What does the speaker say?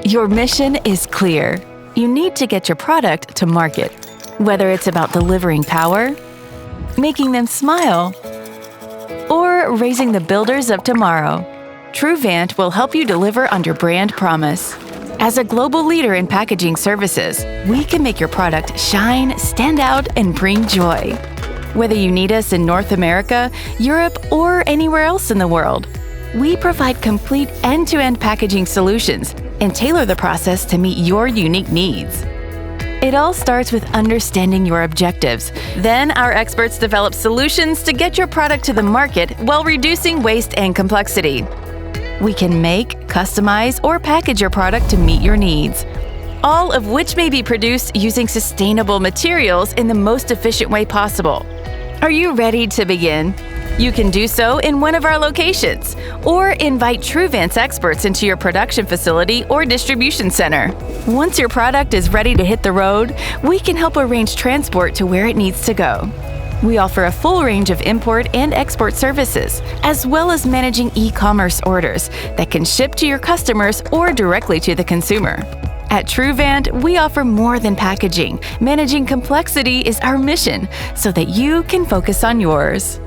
Your mission is clear. You need to get your product to market. Whether it's about delivering power, making them smile, or raising the builders of tomorrow, Truvant will help you deliver on your brand promise. As a global leader in packaging services, we can make your product shine, stand out, and bring joy. Whether you need us in North America, Europe, or anywhere else in the world, we provide complete end-to-end packaging solutions and tailor the process to meet your unique needs. It all starts with understanding your objectives. Then our experts develop solutions to get your product to the market while reducing waste and complexity. We can make, customize, or package your product to meet your needs, all of which may be produced using sustainable materials in the most efficient way possible. Are you ready to begin? You can do so in one of our locations, or invite Truvant's experts into your production facility or distribution center. Once your product is ready to hit the road, we can help arrange transport to where it needs to go. We offer a full range of import and export services, as well as managing e-commerce orders that can ship to your customers or directly to the consumer. At Truvant, we offer more than packaging. Managing complexity is our mission so that you can focus on yours.